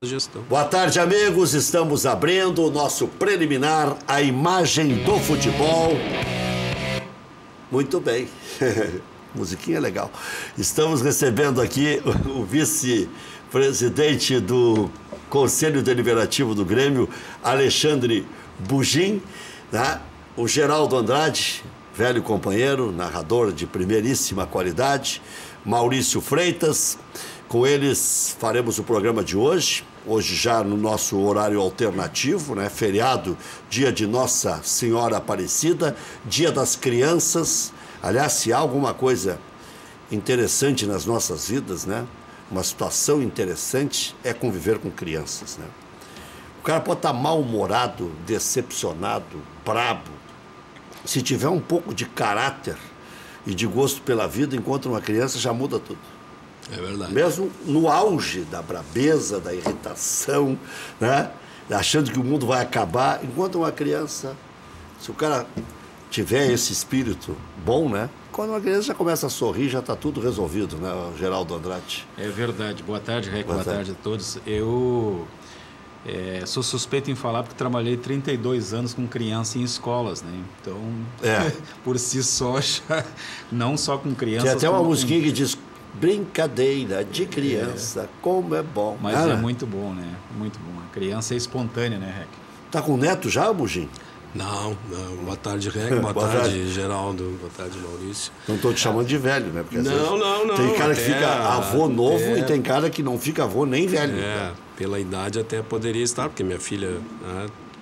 gestão. Boa tarde, amigos. Estamos abrindo o nosso preliminar, a imagem do futebol. Muito bem. Musiquinha legal. Estamos recebendo aqui o vice-presidente do Conselho Deliberativo do Grêmio, Alexandre Bugin, né? O Geraldo Andrade, velho companheiro, narrador de primeiríssima qualidade, Maurício Freitas. Com eles faremos o programa de hoje já no nosso horário alternativo, né? Feriado, dia de Nossa Senhora Aparecida, dia das crianças. Aliás, se há alguma coisa interessante nas nossas vidas, né? Uma situação interessante é conviver com crianças, né? O cara pode estar mal-humorado, decepcionado, brabo. Se tiver um pouco de caráter e de gosto pela vida, encontra uma criança, já muda tudo. É verdade. Mesmo no auge da brabeza, da irritação, né? Achando que o mundo vai acabar, encontra uma criança, se o cara tiver esse espírito bom, né? Quando uma criança já começa a sorrir, já está tudo resolvido, né, Geraldo Andrade? É verdade. Boa tarde, Rec. Boa tarde a todos. Eu sou suspeito em falar porque trabalhei 32 anos com criança em escolas, né? Então, por si só, já, não só com crianças... Tem até uma musiquinha que diz, brincadeira de criança, como é bom. Mas é muito bom, né? Muito bom. A criança é espontânea, né, Rec? Tá com neto já, Bugin? Não. Boa tarde, Rec. Boa tarde, Geraldo. Boa tarde, Maurício. Não estou te chamando de velho, né? Porque não. Tem cara que fica avô novo e tem cara que não fica avô nem velho. Pela idade até poderia estar, porque minha filha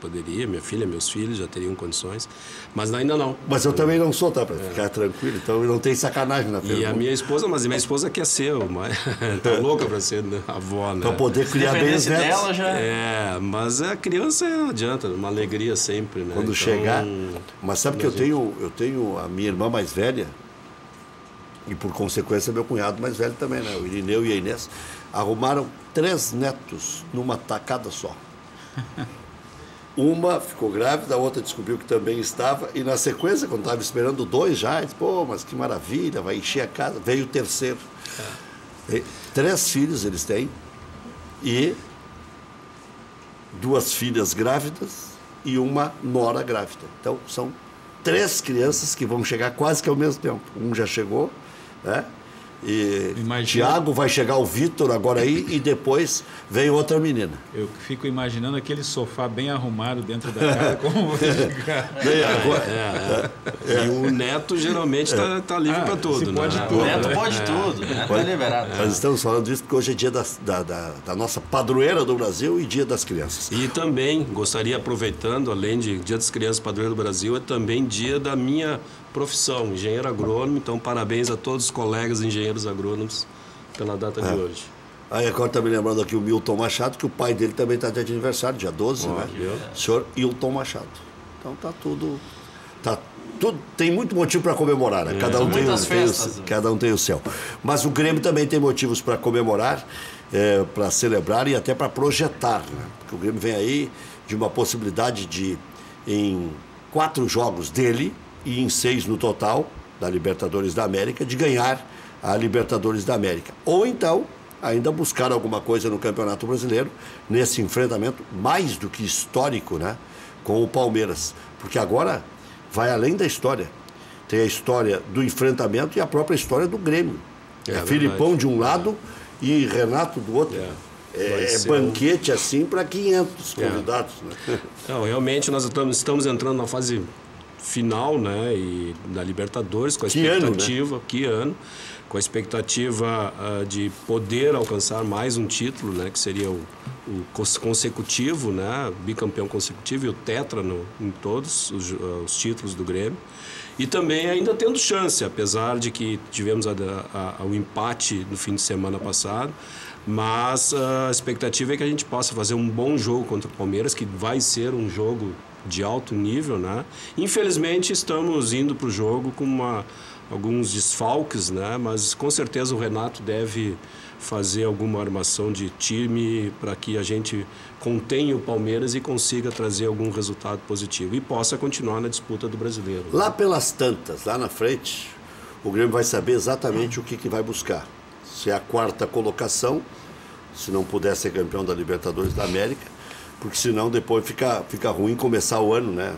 poderia, meus filhos já teriam condições, mas ainda não. Mas eu também não sou, tá? Para ficar tranquilo, então não tem sacanagem na pergunta. E a minha esposa quer ser, mas tá louca para ser avó, né? Para poder criar bem os netos. Dela já... mas a criança não adianta, uma alegria sempre, né? Quando chegar... Mas sabe que eu tenho a minha irmã mais velha, e por consequência meu cunhado mais velho também, né? O Irineu e a Inês, arrumaram 3 netos numa tacada só. Uma ficou grávida, a outra descobriu que também estava, e na sequência, quando estava esperando 2 já, disse, pô, mas que maravilha, vai encher a casa, veio o terceiro. 3 filhos eles têm, e 2 filhas grávidas e uma nora grávida. Então, são 3 crianças que vão chegar quase que ao mesmo tempo. Um já chegou, né? E Tiago, vai chegar o Vitor agora aí e depois vem outra menina. Eu fico imaginando aquele sofá bem arrumado dentro da casa, como vai ficar. E o neto geralmente tá livre para tudo, né? Pode tudo. O neto pode tudo, o neto é liberado. Nós estamos falando disso porque hoje é dia da nossa padroeira do Brasil e dia das crianças. E também gostaria, aproveitando, além de dia das crianças padroeira do Brasil, é também dia da minha profissão, engenheiro agrônomo. Então, parabéns a todos os colegas engenheiros agrônomos pela data de hoje. Aí agora está me lembrando aqui o Milton Machado, que o pai dele também está de aniversário, dia 12, né? O senhor Hilton Machado. Então tá tudo... tem muito motivo para comemorar, né? Cada um tem o seu. Mas o Grêmio também tem motivos para comemorar, para celebrar e até para projetar, né? Porque o Grêmio vem aí de uma possibilidade de, em 4 jogos dele, e em 6 no total, da Libertadores da América, de ganhar a Libertadores da América. Ou então, ainda buscar alguma coisa no Campeonato Brasileiro, nesse enfrentamento mais do que histórico, né, com o Palmeiras. Porque agora vai além da história. Tem a história do enfrentamento e a própria história do Grêmio. Filipão de um lado e Renato do outro. Banquete assim para 500 convidados. Né? Não, realmente nós estamos entrando na fase final, né, e da Libertadores, com a expectativa, com a expectativa de poder alcançar mais um título, né, que seria o consecutivo, né, bicampeão consecutivo e o tetra em todos os títulos do Grêmio. E também ainda tendo chance, apesar de que tivemos o empate no fim de semana passado, mas a expectativa é que a gente possa fazer um bom jogo contra o Palmeiras, que vai ser um jogo de alto nível, né? Infelizmente estamos indo para o jogo com alguns desfalques, né? Mas com certeza o Renato deve fazer alguma armação de time para que a gente contenha o Palmeiras e consiga trazer algum resultado positivo e possa continuar na disputa do Brasileiro. Lá pelas tantas, lá na frente, o Grêmio vai saber exatamente o que vai buscar. Se é a 4ª colocação, se não puder ser campeão da Libertadores da América, porque senão depois fica ruim começar o ano, né?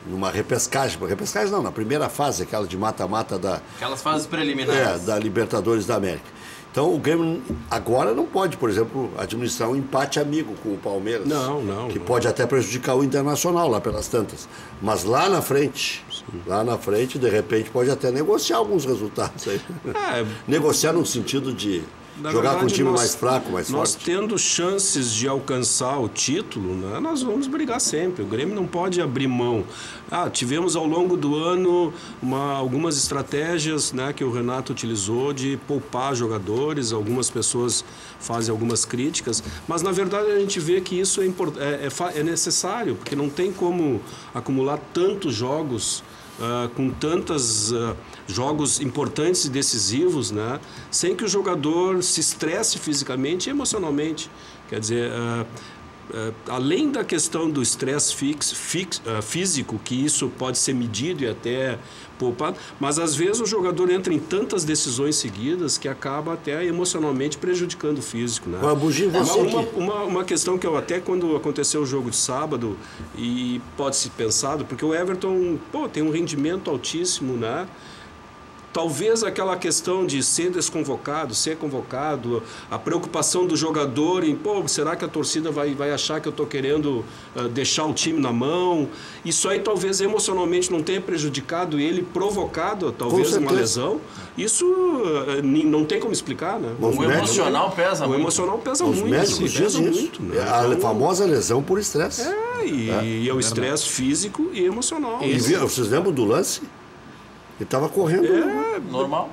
Numa repescagem. Repescagem não, na primeira fase, aquela de mata-mata da... Aquelas fases preliminares. Da Libertadores da América. Então, o Grêmio agora não pode, por exemplo, administrar um empate amigo com o Palmeiras. Não. Que pode até prejudicar o Internacional lá pelas tantas. Mas lá na frente, de repente, pode até negociar alguns resultados aí. Negociar no sentido de jogar com um time mais fraco, mais forte. Nós tendo chances de alcançar o título, né, nós vamos brigar sempre. O Grêmio não pode abrir mão. Tivemos ao longo do ano algumas estratégias, né, que o Renato utilizou de poupar jogadores. Algumas pessoas fazem algumas críticas, mas na verdade a gente vê que isso é necessário, porque não tem como acumular tantos jogos com tantos jogos importantes e decisivos, né, sem que o jogador se estresse fisicamente e emocionalmente. Quer dizer, além da questão do estresse físico, que isso pode ser medido e até poupado, mas às vezes o jogador entra em tantas decisões seguidas que acaba até emocionalmente prejudicando o físico, né? Uma questão que eu até quando aconteceu o jogo de sábado, e pode ser pensado, porque o Everton tem um rendimento altíssimo, né? Talvez aquela questão de ser desconvocado, ser convocado, a preocupação do jogador em, será que a torcida vai achar que eu estou querendo deixar o time na mão? Isso aí talvez emocionalmente não tenha prejudicado ele, provocado talvez uma lesão. Isso não tem como explicar, né? O emocional pesa muito. O emocional pesa muito. Os médicos dizem isso. Né? A famosa lesão por estresse. E é o estresse físico e emocional. Vocês lembram do lance? Ele estava correndo. Normal.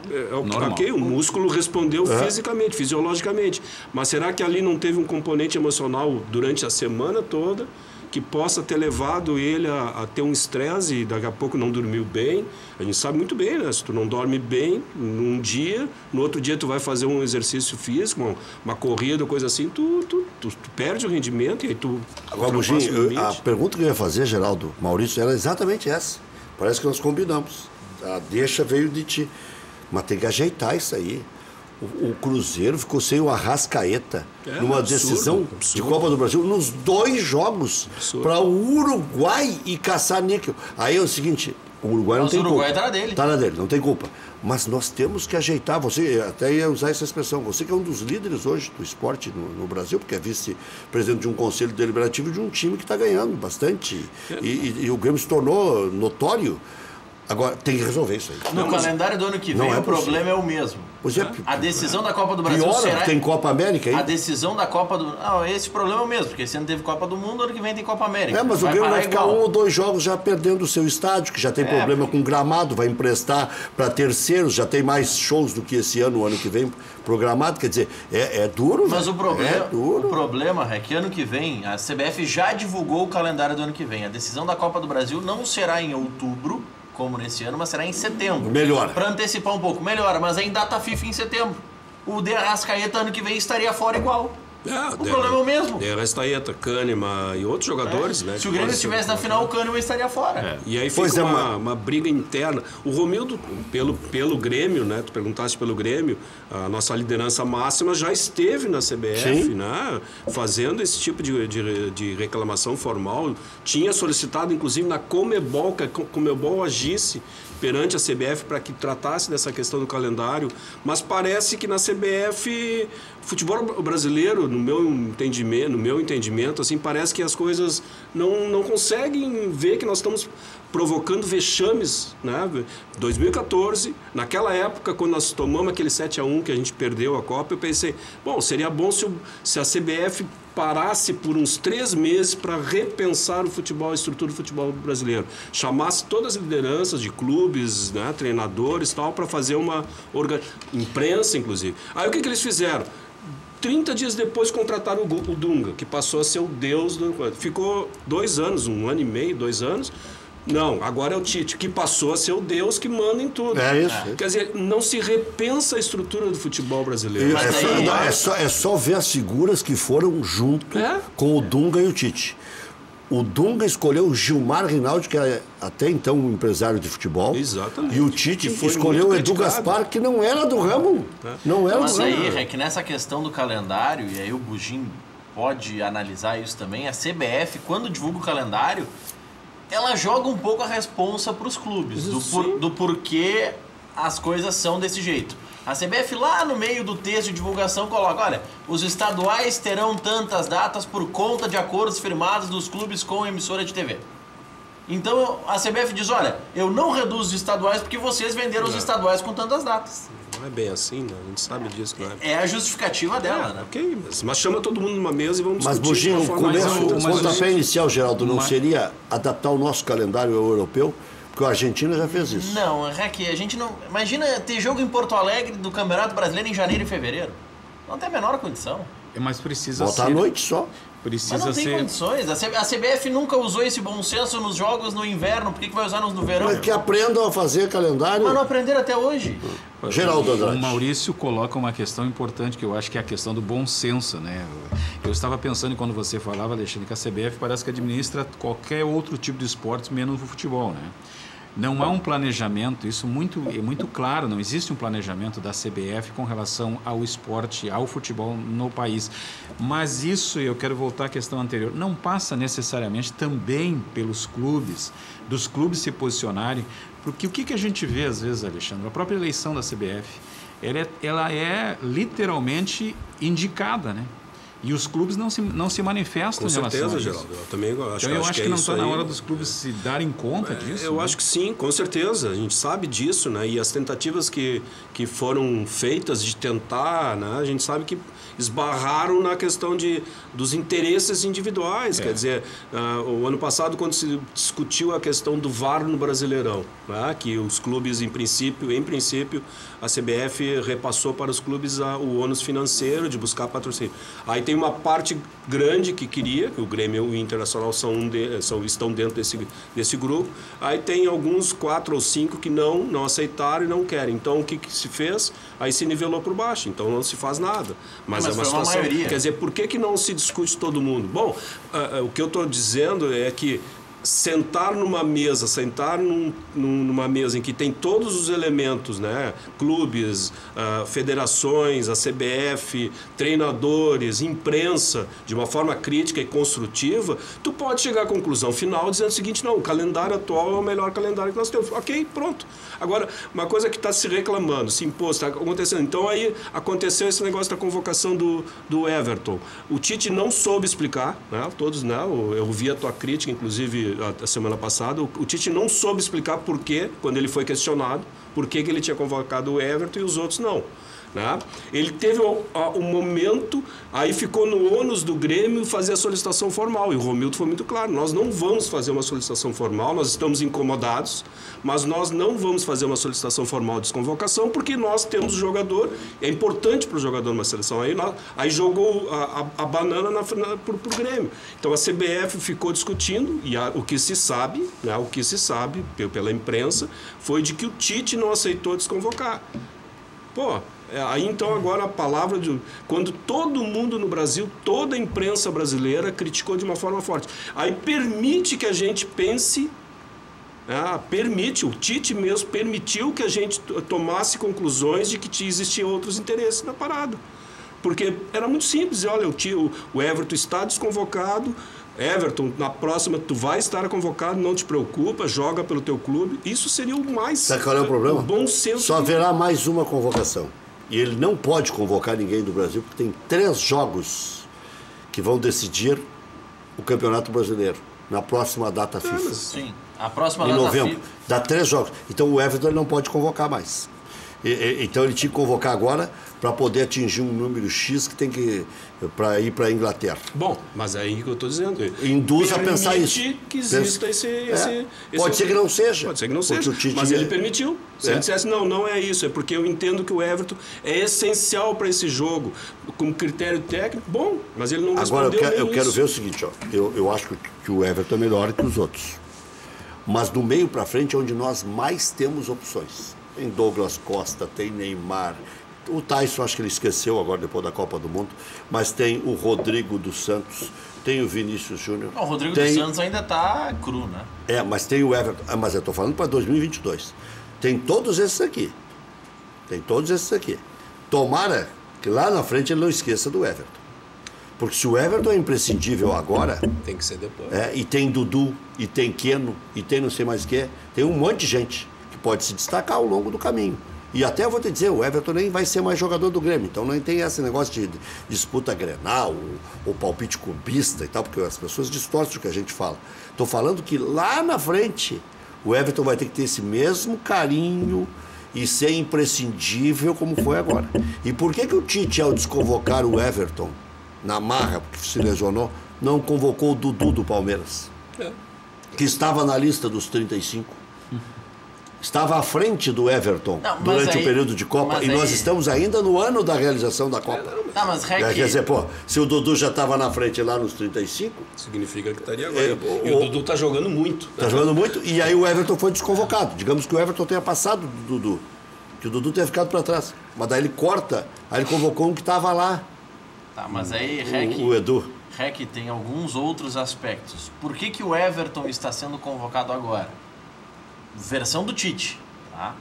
Ok, o músculo respondeu fisicamente, fisiologicamente. Mas será que ali não teve um componente emocional durante a semana toda que possa ter levado ele a ter um estresse e daqui a pouco não dormiu bem? A gente sabe muito bem, né? Se tu não dorme bem num dia, no outro dia tu vai fazer um exercício físico, uma corrida, coisa assim, tu perde o rendimento e aí tu... Agora, a pergunta que eu ia fazer, Geraldo, Maurício, era exatamente essa. Parece que nós combinamos. A deixa veio de ti. Mas tem que ajeitar isso aí. O Cruzeiro ficou sem o Arrascaeta numa decisão de Copa do Brasil nos 2 jogos para o Uruguai e caçar níquel. Aí é o seguinte, o Uruguai não tem culpa. O Uruguai tá na dele. Tá na dele, não tem culpa. Mas nós temos que ajeitar. Você até ia usar essa expressão. Você que é um dos líderes hoje do esporte no Brasil, porque é vice-presidente de um conselho deliberativo de um time que está ganhando bastante. E o Grêmio se tornou notório. Agora, tem que resolver isso aí. No calendário do ano que vem, o problema é o mesmo. Pois é, a decisão da Copa do Brasil será... tem Copa América aí? A decisão da Copa do... Não, esse problema é o mesmo, porque esse ano teve Copa do Mundo, ano que vem tem Copa América. Mas o Grêmio vai ficar 1 ou 2 jogos já perdendo o seu estádio, que já tem problema com gramado, vai emprestar para terceiros, já tem mais shows do que esse ano, o ano que vem programado. Quer dizer, é duro, mas o problema é que ano que vem, a CBF já divulgou o calendário do ano que vem. A decisão da Copa do Brasil não será em outubro, como nesse ano, mas será em setembro. Melhora. Para antecipar um pouco. Melhora, mas é em data FIFA em setembro. O De Arrascaeta ano que vem estaria fora igual. O problema é o mesmo. De Arrascaeta, Kahneman e outros jogadores, né? Se o Grêmio estivesse na final, o Kahneman estaria fora. E aí fica uma briga interna. O Romildo, pelo Grêmio, né? Tu perguntaste pelo Grêmio, a nossa liderança máxima já esteve na CBF, né? Fazendo esse tipo de reclamação formal. Tinha solicitado, inclusive, na Comebol, que a Comebol agisse perante a CBF para que tratasse dessa questão do calendário, mas parece que na CBF, futebol brasileiro, no meu entendimento, assim, parece que as coisas não conseguem ver que nós estamos provocando vexames, né? 2014, naquela época, quando nós tomamos aquele 7-1 que a gente perdeu a Copa, eu pensei, seria bom se a CBF parasse por uns 3 meses para repensar o futebol, a estrutura do futebol brasileiro. Chamasse todas as lideranças de clubes, né, treinadores, tal, para fazer uma imprensa, inclusive. Aí o que eles fizeram? 30 dias depois contrataram o Dunga, que passou a ser o deus do... Ficou 2 anos, 1 ano e meio, 2 anos. Não, agora é o Tite, que passou a ser o Deus que manda em tudo. É isso. Quer dizer, não se repensa a estrutura do futebol brasileiro. É só ver as figuras que foram junto com o Dunga e o Tite. O Dunga escolheu o Gilmar Rinaldi, que era até então um empresário de futebol. Exatamente. E o Tite escolheu o Edu Gaspar, que não era do ramo. Não era do ramo. Mas aí, é que nessa questão do calendário, e aí o Bugim pode analisar isso também, a CBF, quando divulga o calendário, ela joga um pouco a responsa para os clubes, do porquê as coisas são desse jeito. A CBF lá no meio do texto de divulgação coloca, olha, os estaduais terão tantas datas por conta de acordos firmados dos clubes com a emissora de TV. Então a CBF diz, olha, eu não reduzo os estaduais porque vocês venderam os estaduais com tantas datas. Não é bem assim, né? A gente sabe disso, não é? É a justificativa dela, né? Ok, mas chama todo mundo numa mesa e vamos discutir. Mas, Bugim, o pontapé inicial, Geraldo, não seria adaptar o nosso calendário ao europeu? Porque a Argentina já fez isso. Não, é que a gente não... Imagina ter jogo em Porto Alegre do Campeonato Brasileiro em janeiro e fevereiro. Não tem a menor condição. Mas precisa ser... Bota à noite só. Mas não tem condições. A CBF nunca usou esse bom senso nos jogos no inverno. Por que vai usar no verão? Mas que aprendam a fazer calendário. Mas não aprenderam até hoje. Geraldo Andrade. O Maurício coloca uma questão importante, que eu acho que é a questão do bom senso, né? Eu estava pensando, quando você falava, Alexandre, que a CBF parece que administra qualquer outro tipo de esporte, menos o futebol, né? Não há um planejamento, isso é muito claro, não existe um planejamento da CBF com relação ao esporte, ao futebol no país. Mas isso, eu quero voltar à questão anterior, não passa necessariamente também pelos clubes, dos clubes se posicionarem, porque o que a gente vê às vezes, Alexandre, a própria eleição da CBF, ela é literalmente indicada, né? E os clubes não se manifestam em relação a isso. Com certeza, Geraldo. Eu também acho, então, eu acho que não está na hora dos clubes se darem conta disso. Eu acho que sim, com certeza. A gente sabe disso, né? E as tentativas que foram feitas de tentar, né? A gente sabe que esbarraram na questão dos interesses individuais. Quer dizer, o ano passado, quando se discutiu a questão do VAR no Brasileirão, né? Que os clubes, em princípio, a CBF repassou para os clubes o ônus financeiro de buscar patrocínio. Aí tem uma parte grande que queria, que o Grêmio e o Internacional estão dentro desse grupo. Aí tem alguns 4 ou 5 que não aceitaram e não querem. Então, o que se fez? Aí se nivelou por baixo. Então, não se faz nada. Mas é uma situação... Quer dizer, por que não se discute todo mundo? Bom, o que eu estou dizendo é que sentar numa mesa em que tem todos os elementos, né? Clubes, federações, a CBF, treinadores, imprensa, de uma forma crítica e construtiva, tu pode chegar à conclusão final dizendo o seguinte, não, o calendário atual é o melhor calendário que nós temos. Ok, pronto. Agora, uma coisa que está se reclamando, se impôs, está acontecendo. Então, aí aconteceu esse negócio da convocação do Everton. O Tite não soube explicar, né? Todos, né? Eu vi a tua crítica, inclusive, a semana passada. O Tite não soube explicar por quê, quando ele foi questionado, por que ele tinha convocado o Everton e os outros não. Né? Ele teve um momento, aí ficou no ônus do Grêmio fazer a solicitação formal, e o Romildo foi muito claro, nós não vamos fazer uma solicitação formal, nós estamos incomodados, mas nós não vamos fazer uma solicitação formal de desconvocação, porque nós temos o jogador, é importante para o jogador numa seleção, aí jogou a banana para o Grêmio. Então a CBF ficou discutindo, e o que se sabe, né, pela imprensa, foi de que o Tite não aceitou desconvocar. Pô, aí então agora a palavra quando todo mundo no Brasil, toda a imprensa brasileira criticou de uma forma forte. Aí permite que a gente pense, o Tite mesmo permitiu que a gente tomasse conclusões de que existiam outros interesses na parada. Porque era muito simples, olha, o Everton está desconvocado, Everton, na próxima tu vai estar convocado, não te preocupa, joga pelo teu clube. Isso seria o mais... Sabe qual é o problema? O bom senso. Só haverá mais uma convocação. E ele não pode convocar ninguém do Brasil, porque tem 3 jogos que vão decidir o Campeonato Brasileiro, na próxima data FIFA. Sim, a próxima em data novembro. FIFA. Dá 3 jogos. Então o Everton não pode convocar mais. Então ele tinha que convocar agora para poder atingir um número X que tem que para ir para a Inglaterra. Bom, mas é aí que eu estou dizendo. Induz a pensar isso. Que exista Pode ser que não seja. Pode ser que não seja. Mas ele permitiu. Se ele dissesse, não é isso, é porque eu entendo que o Everton é essencial para esse jogo, como critério técnico, bom, mas ele não respondeu. Agora eu quero ver o seguinte, ó, eu acho que o Everton é melhor que os outros. Mas do meio para frente é onde nós mais temos opções. Tem Douglas Costa, tem Neymar, O Tyson, acho que ele esqueceu agora, depois da Copa do Mundo, mas tem o Rodrigo dos Santos, tem o Vinícius Júnior. O Rodrigo dos Santos ainda está cru, né? Mas tem o Everton. Mas eu estou falando para 2022. Tem todos esses aqui. Tomara que lá na frente ele não esqueça do Everton. Porque se o Everton é imprescindível agora... Tem que ser depois. E tem Dudu, e tem Keno, e tem não sei mais o que. Tem um monte de gente que pode se destacar ao longo do caminho. E até eu vou te dizer, o Everton nem vai ser mais jogador do Grêmio. Então não tem esse negócio de disputa Grenal, ou palpite clubista e tal, porque as pessoas distorcem o que a gente fala. Estou falando que lá na frente o Everton vai ter que ter esse mesmo carinho e ser imprescindível como foi agora. E por que o Tite, ao desconvocar o Everton na marra, porque se lesionou, não convocou o Dudu do Palmeiras? Que estava na lista dos 35. Estava à frente do Everton durante o período de Copa. E nós estamos ainda no ano da realização da Copa. Quer dizer, se o Dudu já estava na frente lá nos 35... Significa que estaria agora. E o Dudu está jogando muito. Está jogando muito. E aí o Everton foi desconvocado. Digamos que o Everton tenha passado do Dudu. Que o Dudu tenha ficado para trás. Mas daí ele corta. Aí ele convocou um que estava lá. Mas aí, o Edu. Rec tem alguns outros aspectos. Por que o Everton está sendo convocado agora? Versão do Tite, tá?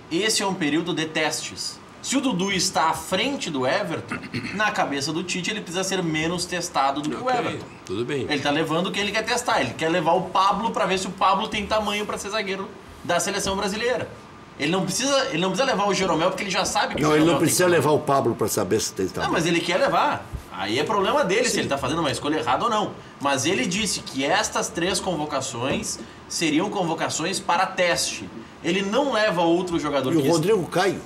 Esse é um período de testes. Se o Dudu está à frente do Everton, na cabeça do Tite ele precisa ser menos testado do que o Everton. Tudo bem. Ele está levando o que ele quer testar. Ele quer levar o Pablo para ver se o Pablo tem tamanho para ser zagueiro da seleção brasileira. Ele não precisa levar o Jeromel porque ele já sabe que o Jeromel ele não precisa levar o Pablo para saber se tem tamanho. Mas ele quer levar. Aí é problema dele se ele está fazendo uma escolha errada ou não. Mas ele disse que estas 3 convocações seriam convocações para teste. Ele não leva outro jogador. E o Rodrigo Caio?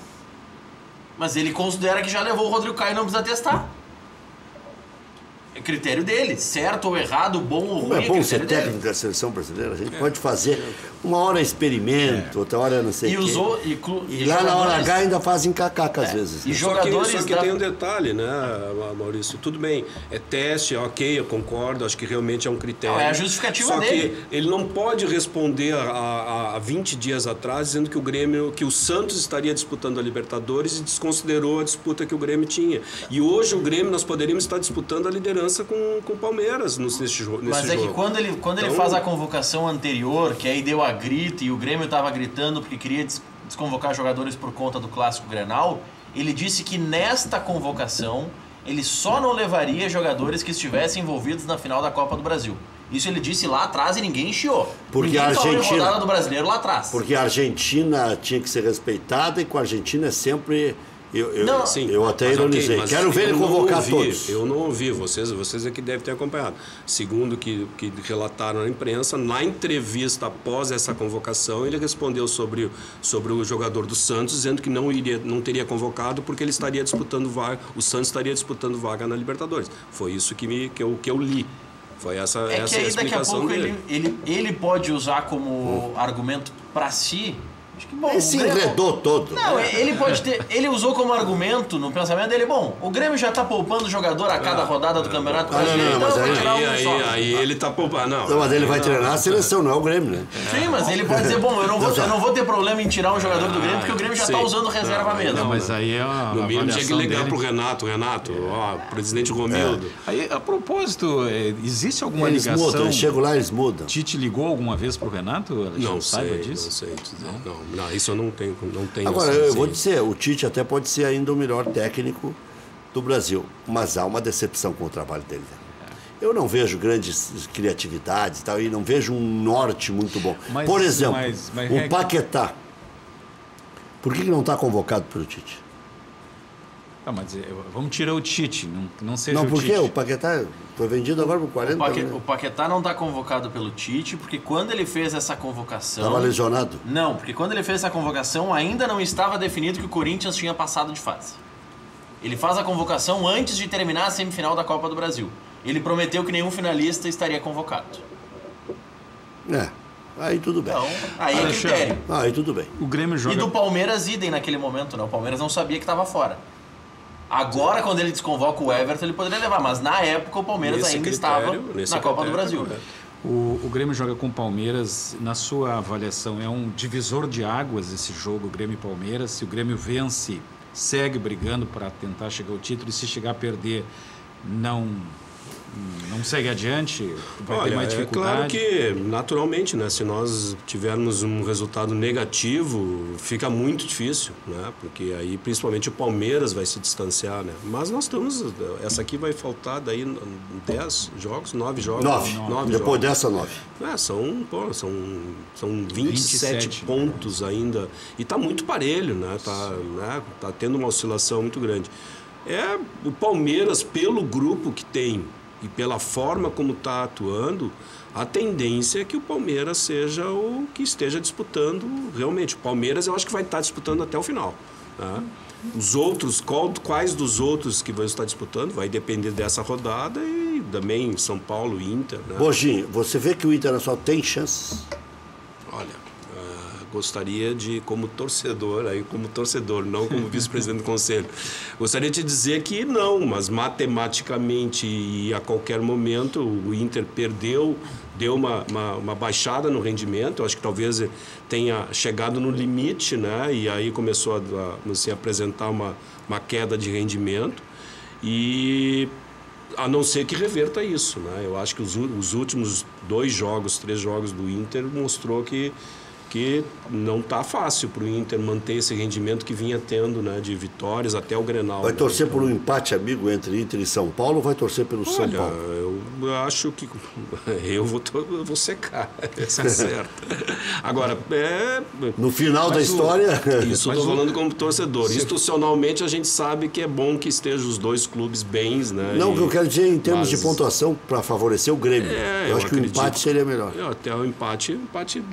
Mas ele considera que já levou o Rodrigo Caio e não precisa testar. É critério dele. Certo ou errado, bom ou ruim, é bom ser técnico da seleção brasileira. A gente pode fazer uma hora experimento, outra hora não sei o quê. E lá na hora H ainda fazem cacaca às vezes. E jogadores só que tem um detalhe, né, Maurício? Tudo bem, é teste, ok, eu concordo, acho que realmente é um critério. É a justificativa dele. Só que ele não pode responder a 20 dias atrás dizendo que o Santos estaria disputando a Libertadores e desconsiderou a disputa que o Grêmio tinha. E hoje o Grêmio, nós poderíamos estar disputando a liderança com o Palmeiras nesse jogo. Mas é que quando ele faz a convocação anterior, que aí deu a grita e o Grêmio estava gritando porque queria desconvocar jogadores por conta do Clássico Grenal, ele disse que nesta convocação ele só não levaria jogadores que estivessem envolvidos na final da Copa do Brasil. Isso ele disse lá atrás e ninguém chiou. Porque ninguém a Argentina, falou em rodada do Brasileiro lá atrás. Porque a Argentina tinha que ser respeitada e com a Argentina é sempre... Eu até ironizei. Quero ver ele convocar todos. Eu não ouvi, vocês é que devem ter acompanhado. Segundo o que relataram na imprensa, na entrevista após essa convocação, ele respondeu sobre o jogador do Santos, dizendo que não teria convocado porque ele estaria disputando vaga, o Santos estaria disputando vaga na Libertadores. Foi isso que eu li. Foi essa a explicação dele. Ele pode usar como argumento para si. Acho que, bom, ele se enredou todo. Não, ele pode ter. Ele usou como argumento no pensamento dele, bom, o Grêmio já tá poupando jogador a cada rodada do Campeonato Brasileiro. Mas aí ele tá poupando. Não, mas ele vai treinar a seleção, não é o Grêmio, né? Sim, mas ele pode dizer, bom, eu não vou ter problema em tirar um jogador do Grêmio, porque o Grêmio já tá usando reserva mesmo. Não, mas aí é no mínimo tinha que ligar pro Renato, presidente Romildo. Aí, a propósito, existe alguma ligação? Mudam, eles chegam lá, eles mudam. Tite ligou alguma vez pro Renato? Não sei dizer. Não, isso eu não tenho. Agora, eu vou dizer, o Tite até pode ser ainda o melhor técnico do Brasil, mas há uma decepção com o trabalho dele. Eu não vejo grandes criatividades e tal, e não vejo um norte muito bom. Por exemplo, o Paquetá. Por que não está convocado pelo Tite? Mas vamos tirar o Tite, não seja o Tite. Não, por quê? O Paquetá foi vendido agora por 40 O Paquetá não está convocado pelo Tite, porque quando ele fez essa convocação... Estava lesionado? Não, porque quando ele fez essa convocação ainda não estava definido que o Corinthians tinha passado de fase. Ele faz a convocação antes de terminar a semifinal da Copa do Brasil. Ele prometeu que nenhum finalista estaria convocado. Aí tudo bem. Então, aí é critério. Aí tudo bem. O Grêmio joga... E do Palmeiras, idem naquele momento, né? O Palmeiras não sabia que estava fora. Agora, quando ele desconvoca o Everton, ele poderia levar. Mas na época, o Palmeiras ainda estava na Copa do Brasil. O Grêmio joga com o Palmeiras. Na sua avaliação, é um divisor de águas esse jogo, Grêmio e Palmeiras? Se o Grêmio vence, segue brigando para tentar chegar ao título, e se chegar a perder, não segue adiante, vai ter mais dificuldade? É claro que, naturalmente, né, se nós tivermos um resultado negativo, fica muito difícil, né, porque aí principalmente o Palmeiras vai se distanciar, né, mas nós estamos, essa aqui vai faltar daí 10 jogos, 9 jogos. 9 depois dessa 9. São 27 pontos ainda, e está muito parelho, né, tá tendo uma oscilação muito grande. O Palmeiras, pelo grupo que tem, e pela forma como está atuando, a tendência é que o Palmeiras seja o que esteja disputando realmente. O Palmeiras eu acho que vai estar disputando até o final. Né? Os outros, quais dos outros que vão estar disputando, vai depender dessa rodada e também São Paulo, Inter. Né? Bojinho, você vê que o Internacional tem chances? Olha, gostaria de, como torcedor, não como vice-presidente do conselho, gostaria de dizer que não, mas matematicamente e a qualquer momento o Inter deu uma baixada no rendimento. Eu acho que talvez tenha chegado no limite, né? E aí começou a apresentar uma queda de rendimento, e a não ser que reverta isso, né? Eu acho que os últimos 3 jogos do Inter mostrou que não está fácil para o Inter manter esse rendimento que vinha tendo, né, de vitórias até o Grenal. Vai torcer por um empate, amigo, entre Inter e São Paulo, ou vai torcer pelo São Paulo? Eu acho que eu vou secar, essa é certa. Agora, no final da história... Isso eu estou falando como torcedor. Institucionalmente, a gente sabe que é bom que estejam os dois clubes bens, né? Não, o que eu quero dizer em termos de pontuação, para favorecer o Grêmio. Eu acho que o empate seria melhor. Até o empate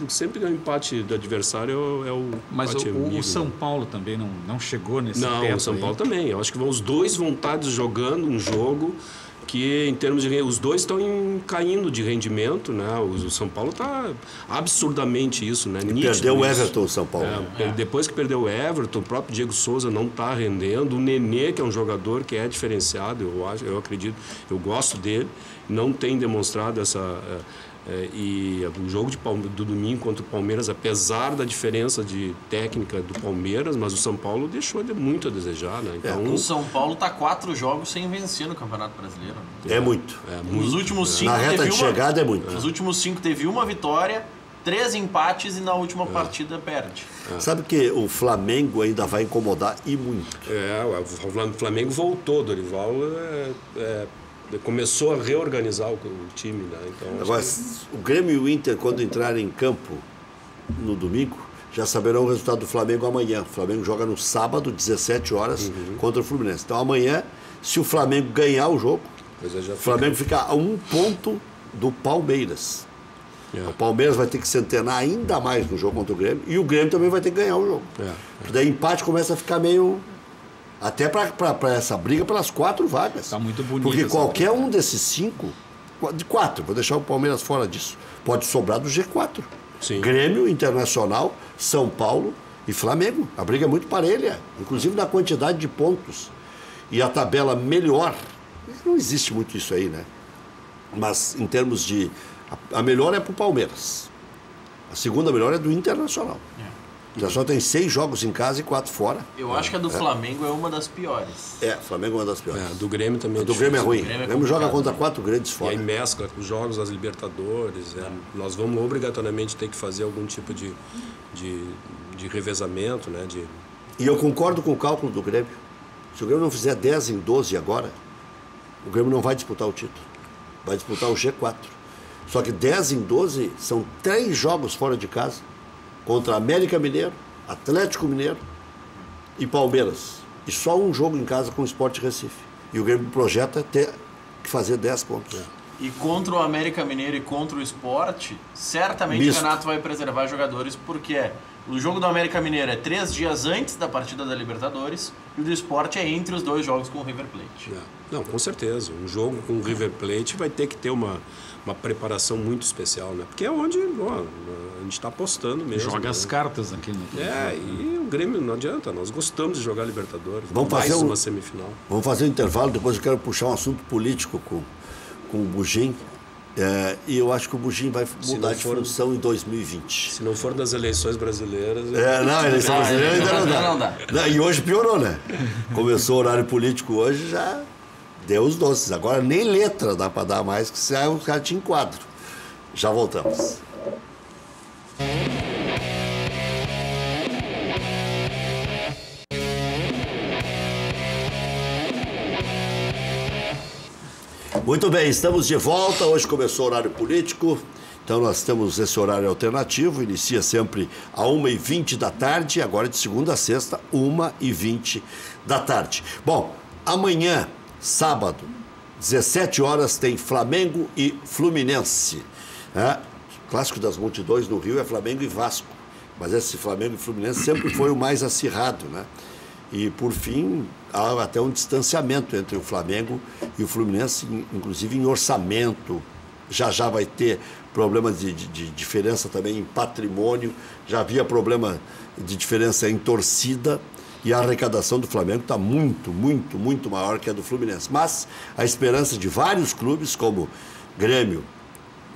sempre é um empate do adversário, é o... Mas o São Paulo também não chegou nesse teto. Não, o São Paulo também. Eu acho que os dois vão estar jogando um jogo que, em termos de... Os dois estão caindo de rendimento, né? O São Paulo está absurdamente isso, né? Perdeu o Everton, o São Paulo. Depois que perdeu o Everton, o próprio Diego Souza não está rendendo. O Nenê, que é um jogador que é diferenciado, eu acredito, eu gosto dele, não tem demonstrado essa... e o jogo do domingo contra o Palmeiras, apesar da diferença de técnica do Palmeiras, mas o São Paulo deixou muito a desejar, né? Então, o São Paulo está 4 jogos sem vencer no Campeonato Brasileiro. É muito. Nos últimos 5 na reta de chegada é muito. Nos últimos 5 teve uma vitória, 3 empates, e na última partida perde. Sabe que o Flamengo ainda vai incomodar e muito. O Flamengo voltou, Dorival começou a reorganizar o time, né? Então, agora, o Grêmio e o Inter, quando entrarem em campo no domingo, já saberão o resultado do Flamengo amanhã. O Flamengo joga no sábado, 17 horas, contra o Fluminense. Então amanhã, se o Flamengo ganhar o jogo, o Flamengo fica a 1 ponto do Palmeiras. O Palmeiras vai ter que se antenar ainda mais no jogo contra o Grêmio, e o Grêmio também vai ter que ganhar o jogo. Daí empate começa a ficar meio... Até para essa briga pelas 4 vagas. Está muito bonito. Porque qualquer um desses 5, de 4, vou deixar o Palmeiras fora disso, pode sobrar do G4. Sim. Grêmio, Internacional, São Paulo e Flamengo. A briga é muito parelha, inclusive na quantidade de pontos. E a tabela melhor, não existe muito isso aí, né? Mas em termos de... A melhor é para o Palmeiras. A segunda melhor é do Internacional. O Internacional tem 6 jogos em casa e 4 fora. Eu acho que a do Flamengo é uma das piores. O Flamengo é uma das piores. Do Grêmio também. A do Grêmio é ruim. O Grêmio joga contra 4 grandes fora. E aí mescla com os jogos das Libertadores. Nós vamos obrigatoriamente ter que fazer algum tipo de revezamento, né? E eu concordo com o cálculo do Grêmio. Se o Grêmio não fizer 10 em 12 agora, o Grêmio não vai disputar o título. Vai disputar o G4. Só que 10 em 12 são 3 jogos fora de casa. Contra América Mineiro, Atlético Mineiro e Palmeiras. E só um jogo em casa com o Sport Recife. E o Grêmio projeta ter que fazer 10 pontos. E contra o América Mineiro e contra o Sport, certamente o Renato vai preservar jogadores, porque o jogo do América Mineiro é 3 dias antes da partida da Libertadores, e o do Sport é entre os 2 jogos com o River Plate. Não, com certeza. Um jogo com o River Plate vai ter que ter uma preparação muito especial, né? Porque é onde a gente está apostando mesmo. Joga as cartas naquele momento. E o Grêmio não adianta. Nós gostamos de jogar Libertadores. Vamos fazer uma semifinal. Vamos fazer um intervalo, depois eu quero puxar um assunto político com o Bugim. E eu acho que o Bugim vai mudar de função em 2020. Se não for das eleições brasileiras... Não, eleição brasileira ainda não dá. E hoje piorou, né? Começou o horário político hoje, já deu os doces. Agora nem letra dá para dar mais, que sai um cara te enquadro. Já voltamos. Muito bem, estamos de volta. Hoje começou o horário político, então nós temos esse horário alternativo. Inicia sempre às 1h20 da tarde, agora de segunda a sexta, 1h20 da tarde. Bom, amanhã, sábado, 17 horas, tem Flamengo e Fluminense. O clássico das multidões no Rio é Flamengo e Vasco, mas esse Flamengo e Fluminense sempre foi o mais acirrado, né? E, por fim, há até um distanciamento entre o Flamengo e o Fluminense, inclusive em orçamento. Já vai ter problemas de diferença também em patrimônio. Já havia problema de diferença em torcida. E a arrecadação do Flamengo está muito, muito, muito maior que a do Fluminense. Mas a esperança de vários clubes, como Grêmio,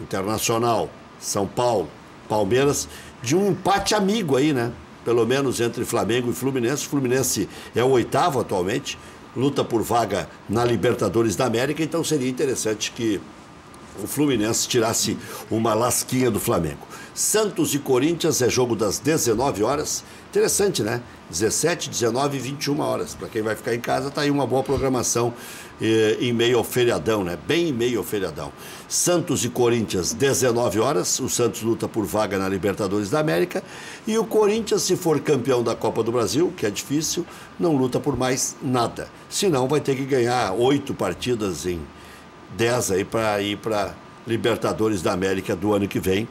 Internacional, São Paulo, Palmeiras, de um empate amigo aí, né? Pelo menos entre Flamengo e Fluminense. O Fluminense é o 8º atualmente, luta por vaga na Libertadores da América, então seria interessante que o Fluminense tirasse uma lasquinha do Flamengo. Santos e Corinthians é jogo das 19 horas. Interessante, né? 17, 19 e 21 horas. Para quem vai ficar em casa, tá aí uma boa programação em meio ao feriadão, né? Bem em meio ao feriadão. Santos e Corinthians, 19 horas. O Santos luta por vaga na Libertadores da América. E o Corinthians, se for campeão da Copa do Brasil, que é difícil, não luta por mais nada. Senão vai ter que ganhar 8 partidas em 10 aí para ir para Libertadores da América do ano que vem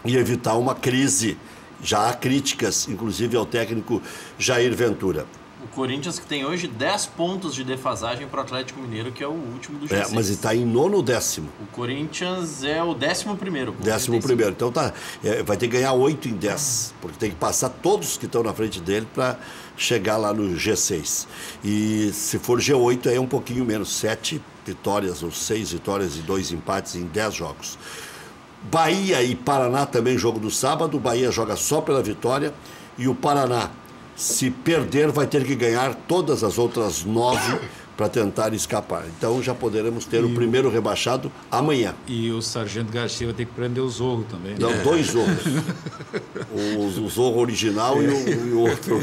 e evitar uma crise. Já há críticas, inclusive ao técnico Jair Ventura. O Corinthians que tem hoje 10 pontos de defasagem para o Atlético Mineiro, que é o último do G6. Mas está em 9º ou 10º? O Corinthians é o 11º. 11º. Então vai ter que ganhar 8 em 10, porque tem que passar todos que estão na frente dele para chegar lá no G6. E se for G8 é um pouquinho menos, 7 vitórias ou 6 vitórias e 2 empates em 10 jogos. Bahia e Paraná também jogo do sábado. O Bahia joga só pela vitória e o Paraná, se perder, vai ter que ganhar todas as outras 9 para tentar escapar. Então já poderemos ter o primeiro rebaixado amanhã. E o Sargento Garcia vai ter que prender o Zorro também. Não, 2 Zorros. O Zorro original e o outro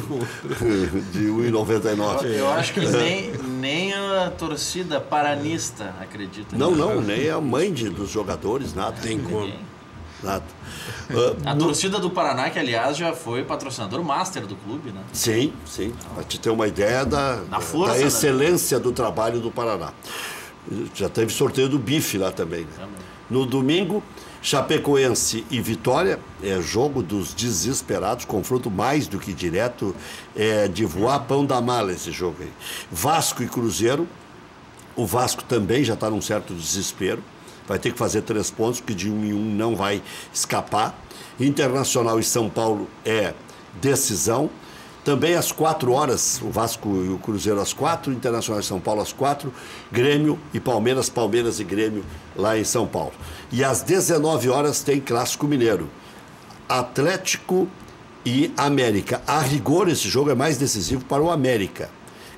de 1,99. Eu acho que nem a torcida paranista acredita. Não, nem a mãe dos jogadores, nada. Tem como. Nada. A torcida do Paraná, que aliás já foi patrocinador master do clube, né? Sim. Para te ter uma ideia da excelência do trabalho do Paraná. Já teve sorteio do bife lá também. Né? No domingo, Chapecoense e Vitória, é jogo dos desesperados, confronto mais do que direto, é de voar pão da mala esse jogo aí. Vasco e Cruzeiro, o Vasco também já está num certo desespero. Vai ter que fazer 3 pontos, porque de 1 em 1 não vai escapar. Internacional e São Paulo é decisão. Também às 4 horas, o Vasco e o Cruzeiro às 4, Internacional e São Paulo às 4, Grêmio e Palmeiras e Grêmio lá em São Paulo. E às 19 horas tem Clássico Mineiro, Atlético e América. A rigor, esse jogo é mais decisivo para o América,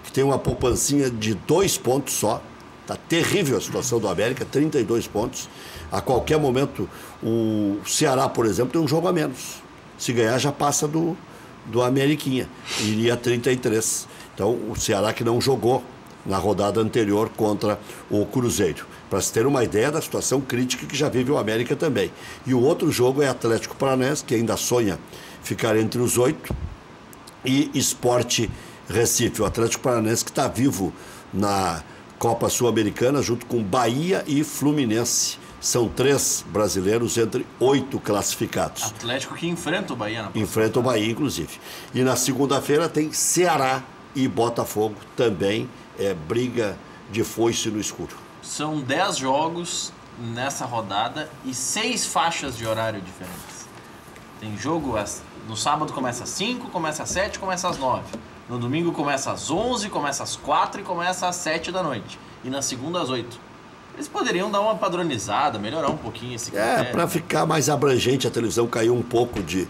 que tem uma poupancinha de 2 pontos só. Está terrível a situação do América, 32 pontos. A qualquer momento, o Ceará, por exemplo, tem um jogo a menos. Se ganhar, já passa do Ameriquinha. Iria a 33. Então, o Ceará que não jogou na rodada anterior contra o Cruzeiro. Para se ter uma ideia da situação crítica que já vive o América também. E o outro jogo é Atlético Paranaense, que ainda sonha ficar entre os 8, e Sport Recife. O Atlético Paranaense que está vivo na Copa Sul-Americana, junto com Bahia e Fluminense. São 3 brasileiros entre 8 classificados. Atlético que enfrenta o Bahia. Enfrenta o Bahia, inclusive. E na segunda-feira tem Ceará e Botafogo. Também é briga de foice no escuro. São 10 jogos nessa rodada e 6 faixas de horário diferentes. Tem jogo, no sábado começa às 5, começa às 7, começa às 9. No domingo começa às 11, começa às 4 e começa às 7 da noite. E na segunda às 8. Eles poderiam dar uma padronizada, melhorar um pouquinho esse critério. Para ficar mais abrangente, a televisão caiu um pouco de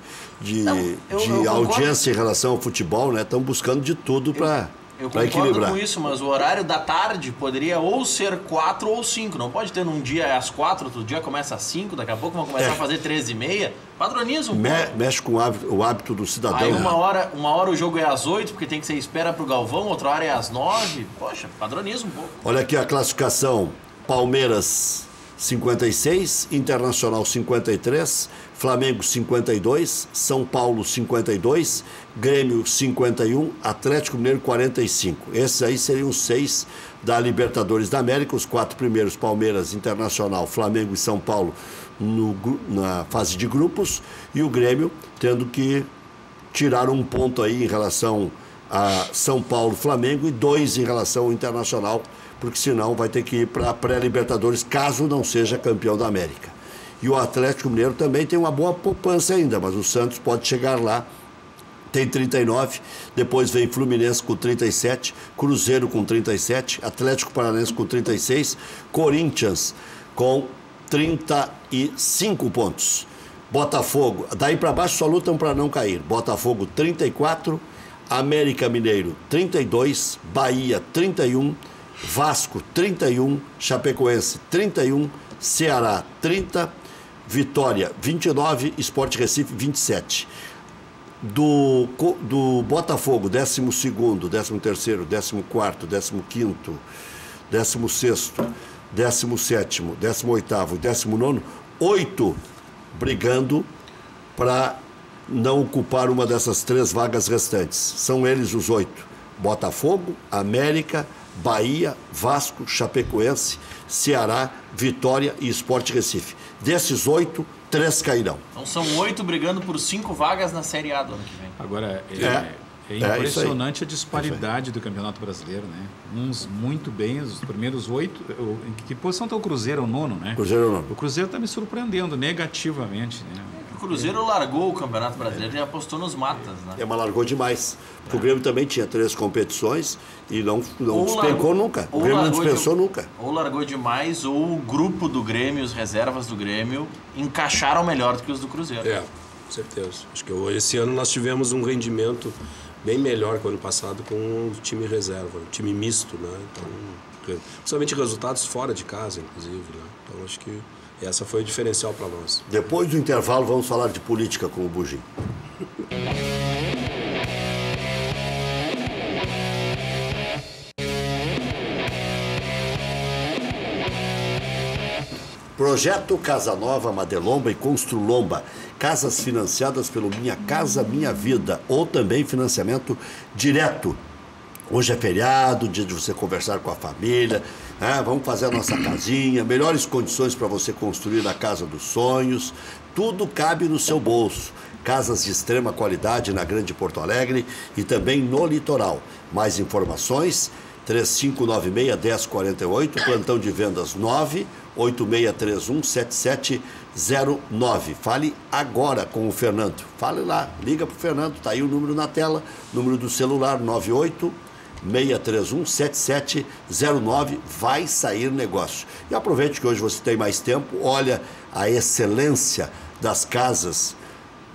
audiência em relação ao futebol, né? Estão buscando de tudo para equilibrar. Eu concordo com isso, mas o horário da tarde poderia ou ser 4 ou 5. Não pode ter num dia às 4, outro dia começa às 5, daqui a pouco vão começar a fazer 13h30. Padroniza um pouco. Mexe com o hábito do cidadão. Aí uma hora o jogo é às 8, porque tem que ser espera pro Galvão, outra hora é às 9. Poxa, padroniza um pouco. Olha aqui a classificação. Palmeiras 56, Internacional 53, Flamengo 52, São Paulo 52, Grêmio 51, Atlético Mineiro 45. Esses aí seriam os 6 da Libertadores da América, os 4 primeiros, Palmeiras, Internacional, Flamengo e São Paulo na fase de grupos, e o Grêmio tendo que tirar um ponto aí em relação a São Paulo, Flamengo, e 2 em relação ao Internacional, porque senão vai ter que ir para a pré-Libertadores, caso não seja campeão da América. E o Atlético Mineiro também tem uma boa poupança ainda, mas o Santos pode chegar lá, tem 39, depois vem Fluminense com 37, Cruzeiro com 37, Atlético Paranaense com 36, Corinthians com 35 pontos. Botafogo, daí para baixo só lutam para não cair. Botafogo 34, América Mineiro 32, Bahia 31, Vasco 31, Chapecoense 31, Ceará 30, Vitória 29, Sport Recife 27. Do Botafogo, 12º, 13º, 14º, 15º, 16º, 17º, 18º e 19º, 8 brigando para não ocupar uma dessas 3 vagas restantes. São eles os 8: Botafogo, América, Bahia, Vasco, Chapecoense, Ceará, Vitória e Sport Recife. Desses 8, 3 cairão. Então são 8 brigando por 5 vagas na Série A do ano que vem. Agora, é impressionante a disparidade do Campeonato Brasileiro, né? Uns muito bem, os primeiros 8... Em que posição está o Cruzeiro? O 9º, né? Cruzeiro é o 9º. O Cruzeiro está me surpreendendo negativamente, né? O Cruzeiro largou o Campeonato Brasileiro e apostou nos matas, né? Mas largou demais. Porque o Grêmio também tinha 3 competições e não despencou nunca. O Grêmio não dispensou nunca. Ou largou demais, ou o grupo do Grêmio, os reservas do Grêmio, encaixaram melhor do que os do Cruzeiro. Com certeza. Acho que esse ano nós tivemos um rendimento bem melhor que o ano passado com o time reserva, um time misto, né? Então, principalmente resultados fora de casa, inclusive, né? Então acho que essa foi o diferencial para nós. Depois do intervalo vamos falar de política com o Bugim. Projeto Casa Nova, Madelomba e Construlomba. Casas financiadas pelo Minha Casa Minha Vida, ou também financiamento direto. Hoje é feriado, dia de você conversar com a família, né? Vamos fazer a nossa casinha, melhores condições para você construir a casa dos sonhos, tudo cabe no seu bolso. Casas de extrema qualidade na Grande Porto Alegre e também no litoral. Mais informações, 3596-1048, plantão de vendas 98631-7709. Fale agora com o Fernando. Fale lá, liga para o Fernando, está aí o número na tela, número do celular 98631-7709, vai sair negócio. E aproveite que hoje você tem mais tempo, olha a excelência das casas,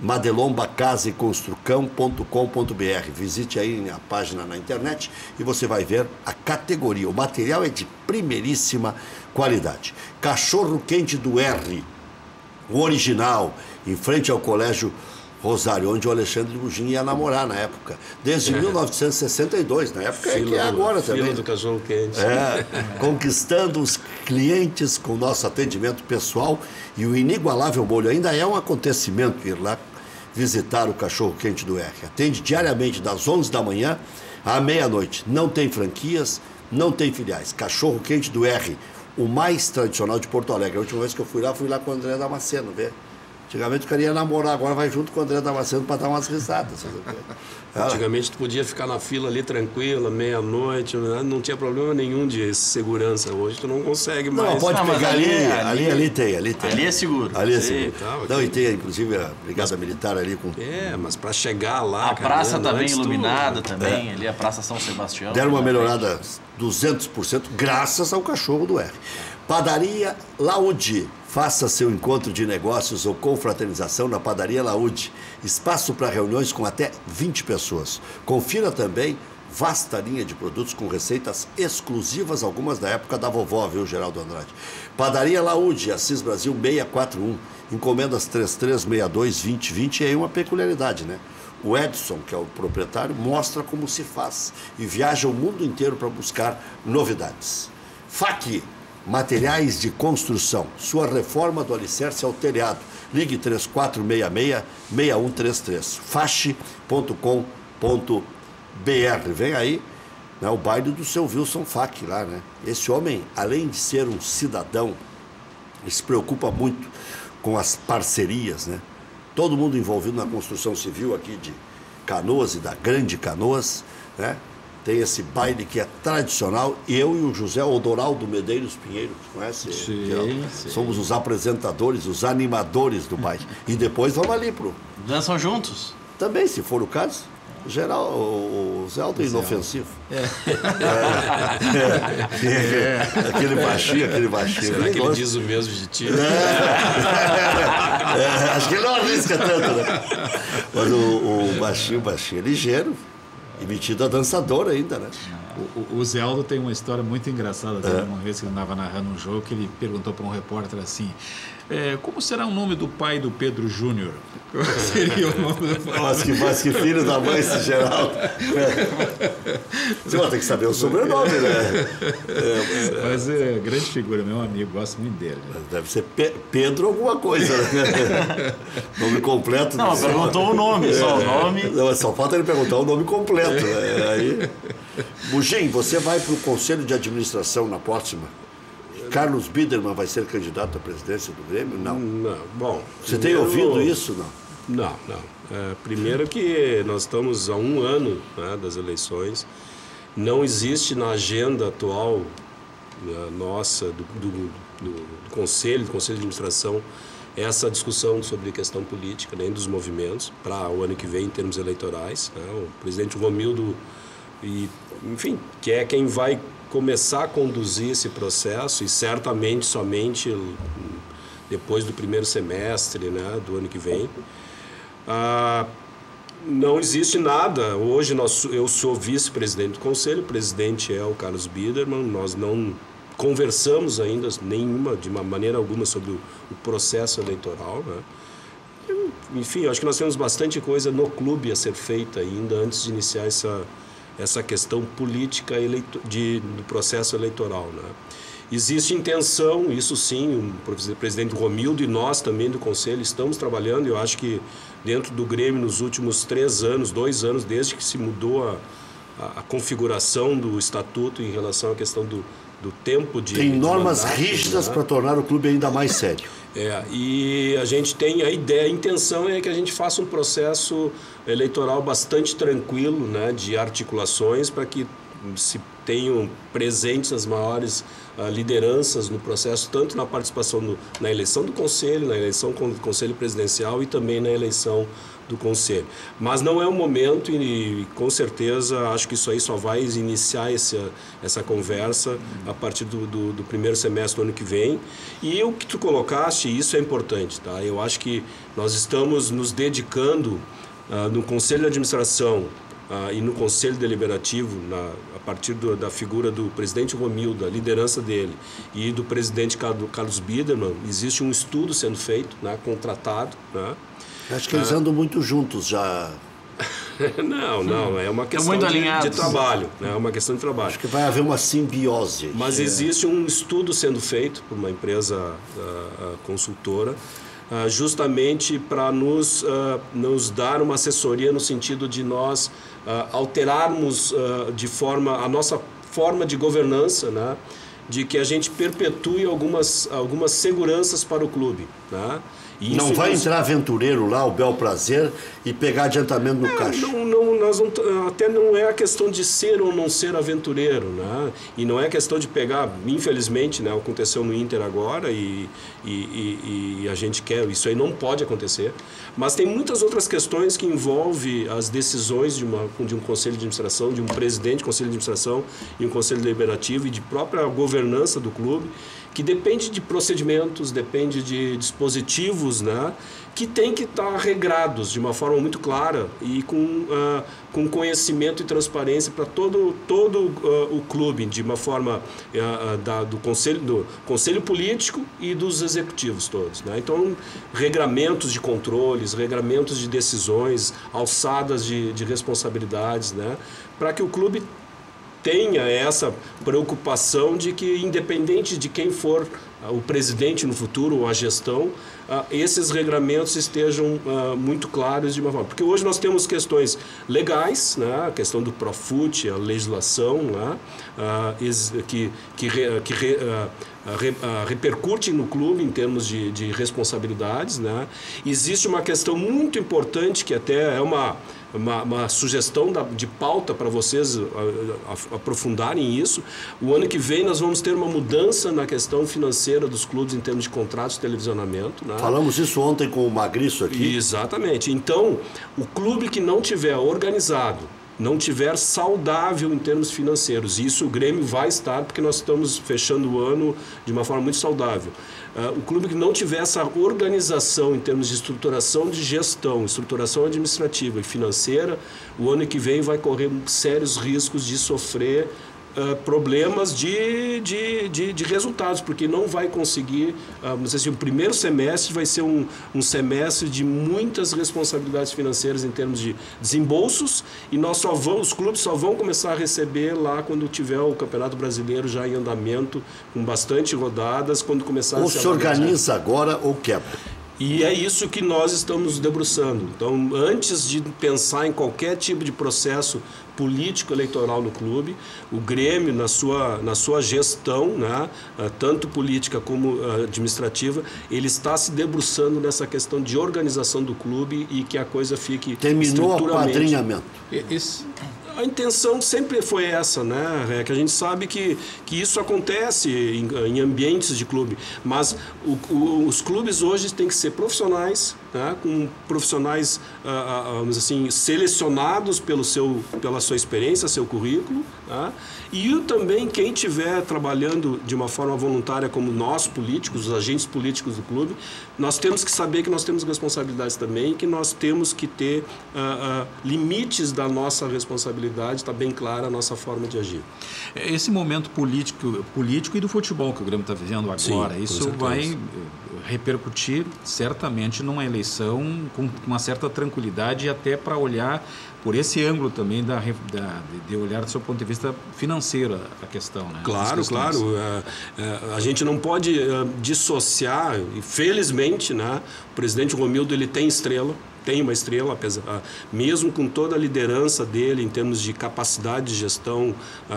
Madelomba Casa e Construcão.com.br. Visite aí a página na internet e você vai ver a categoria. O material é de primeiríssima qualidade. Cachorro Quente do R, o original, em frente ao Colégio Rosário, onde o Alexandre Bugim ia namorar na época. Desde 1962, na época que é agora também. Fila do Cachorro Quente. Conquistando os clientes com nosso atendimento pessoal e o inigualável molho. Ainda é um acontecimento ir lá visitar o Cachorro Quente do R. Atende diariamente das 11 da manhã à meia-noite. Não tem franquias, não tem filiais. Cachorro Quente do R, o mais tradicional de Porto Alegre. A última vez que eu fui lá com o André Damasceno, ver. Antigamente eu queria namorar, agora vai junto com o André Damasceno para dar umas risadas. Antigamente tu podia ficar na fila ali tranquila, meia-noite, não tinha problema nenhum de segurança. Hoje tu não consegue mais. Não, pode pegar ali tem. Ali é seguro. Ali é seguro. Não, e tem inclusive a Brigada Militar ali com... mas para chegar lá... A praça está bem iluminada também, ali a Praça São Sebastião. Deram uma melhorada 200% graças ao Cachorro do R. Padaria Laude. Faça seu encontro de negócios ou confraternização na Padaria Laude. Espaço para reuniões com até 20 pessoas. Confira também vasta linha de produtos com receitas exclusivas, algumas da época da vovó, viu, Geraldo Andrade? Padaria Laude, Assis Brasil 641. Encomendas 3362-2020. E aí uma peculiaridade, né? O Edson, que é o proprietário, mostra como se faz e viaja o mundo inteiro para buscar novidades. FAC, materiais de construção. Sua reforma do alicerce ao telhado. Ligue 3466-6133. fache.com.br. Vem aí, né, o baile do seu Wilson FAC lá, né? Esse homem, além de ser um cidadão, ele se preocupa muito com as parcerias, né? Todo mundo envolvido na construção civil aqui de Canoas e da Grande Canoas, né? Tem esse baile que é tradicional. Eu e o José Odoraldo Medeiros Pinheiro, conhece? Sim. Somos os apresentadores, os animadores do baile. E depois vamos ali pro... Dançam juntos? Também, se for o caso. Geral, o Zé Aldo é inofensivo. Aquele baixinho. Será que ele diz o mesmo de ti? Acho que ele não arrisca tanto, né? Mas o baixinho é ligeiro e metido a dançador ainda, né? O Zé Aldo tem uma história muito engraçada. Uma vez que ele andava narrando um jogo, que ele perguntou para um repórter assim: como será o nome do pai do Pedro Júnior? Qual seria o nome do pai? Mas que filho da mãe esse Geraldo. Você vai ter que saber o sobrenome, né? Mas é grande figura, meu amigo, gosto muito dele. Deve ser Pedro alguma coisa, né? Nome completo. Não, perguntou o nome, só o nome. Não, só falta ele perguntar o nome completo. Né? Aí... Bugim, você vai para o Conselho de Administração na próxima? Carlos Biderman vai ser candidato à presidência do Grêmio? Não. Não. Bom, você tem ouvido isso? Não. Não. Primeiro que nós estamos há 1 ano, né, das eleições. Não existe na agenda atual nossa, do Conselho de Administração, essa discussão sobre questão política, nem dos movimentos, para o ano que vem, em termos eleitorais. Né? O presidente Romildo, enfim, que é quem vai começar a conduzir esse processo, e certamente somente depois do primeiro semestre, né, do ano que vem. Não existe nada. Hoje eu sou vice-presidente do Conselho, o presidente é o Carlos Biderman. Nós não conversamos ainda de uma maneira alguma sobre o processo eleitoral, né? Enfim, acho que nós temos bastante coisa no clube a ser feita ainda antes de iniciar essa questão política do processo eleitoral, né? Existe intenção, isso sim, o presidente Romildo e nós também do Conselho estamos trabalhando. Eu acho que dentro do Grêmio, nos últimos 2 anos, desde que se mudou a configuração do estatuto em relação à questão do tempo de... Tem normas mandato, rígidas, né, para tornar o clube ainda mais sério. E a gente tem a intenção é que a gente faça um processo eleitoral bastante tranquilo, né, de articulações, para que se tenham presentes as maiores lideranças no processo, tanto na participação na eleição do Conselho, na eleição do Conselho Presidencial e também na eleição do Conselho. Mas não é o momento e com certeza acho que isso aí só vai iniciar essa conversa a partir do primeiro semestre do ano que vem. E o que tu colocaste, isso é importante, tá? Eu acho que nós estamos nos dedicando no Conselho de Administração e no Conselho Deliberativo, a partir da figura do presidente Romildo, da liderança dele, e do presidente Carlos Biderman, existe um estudo sendo feito, né, contratado, né? Acho que eles andam muito juntos já. Não, é uma questão de trabalho, né? É uma questão de trabalho. Acho que vai haver uma simbiose. Mas existe um estudo sendo feito por uma empresa consultora, justamente para nos dar uma assessoria no sentido de nós alterarmos a nossa forma de governança, né? De que a gente perpetue algumas seguranças para o clube, né? Não vai entrar aventureiro lá, o bel prazer, e pegar adiantamento no caixa. Até não é a questão de ser ou não ser aventureiro, né? E não é questão de pegar, infelizmente, né? Aconteceu no Inter agora e a gente quer, isso aí não pode acontecer. Mas tem muitas outras questões que envolvem as decisões de um conselho de administração, de um presidente do conselho de administração e um conselho deliberativo e de própria governança do clube, que depende de procedimentos, depende de dispositivos, né, que tem que estar regrados de uma forma muito clara e com conhecimento e transparência para todo o clube, de uma forma do conselho político e dos executivos todos, né? Então, regramentos de controles, regramentos de decisões, alçadas de responsabilidades, né, para que o clube tenha essa preocupação de que, independente de quem for o presidente no futuro ou a gestão, esses regramentos estejam muito claros de uma forma. Porque hoje nós temos questões legais, né, a questão do Profut, a legislação, né, que repercute no clube em termos de responsabilidades, né. Existe uma questão muito importante que até é uma sugestão de pauta para vocês aprofundarem isso. O ano que vem nós vamos ter uma mudança na questão financeira dos clubes em termos de contratos de televisionamento, né? Falamos isso ontem com o Magriço aqui. Exatamente. Então, o clube que não tiver organizado, não tiver saudável em termos financeiros, e isso o Grêmio vai estar, porque nós estamos fechando o ano de uma forma muito saudável. O clube que não tiver essa organização em termos de estruturação de gestão, estruturação administrativa e financeira, o ano que vem vai correr sérios riscos de sofrer problemas de resultados, porque não vai conseguir, vamos dizer assim, o primeiro semestre vai ser um semestre de muitas responsabilidades financeiras em termos de desembolsos, e os clubes só vão começar a receber lá quando tiver o Campeonato Brasileiro já em andamento, com bastante rodadas, quando começar ou se organiza agora ou quebra. E é isso que nós estamos debruçando. Então, antes de pensar em qualquer tipo de processo político eleitoral no clube, o Grêmio, na sua gestão, né, tanto política como administrativa, ele está se debruçando nessa questão de organização do clube e que a coisa fique terminou o apadrinhamento. A intenção sempre foi essa, né? Que a gente sabe que isso acontece em ambientes de clube, mas os clubes hoje têm que ser profissionais, né? Com profissionais, vamos assim, selecionados pela sua experiência, seu currículo, né? E também quem estiver trabalhando de uma forma voluntária como nós políticos, os agentes políticos do clube, nós temos que saber que nós temos responsabilidades também, que nós temos que ter limites da nossa responsabilidade, está bem clara a nossa forma de agir. Esse momento político e do futebol que o Grêmio está vivendo agora, sim, isso vai repercutir certamente numa eleição com uma certa tranquilidade, e até para olhar por esse ângulo também de olhar do seu ponto de vista financeiro a questão, né? Claro. A gente não pode dissociar, e felizmente, né, o presidente Romildo ele tem uma estrela, mesmo com toda a liderança dele em termos de capacidade de gestão,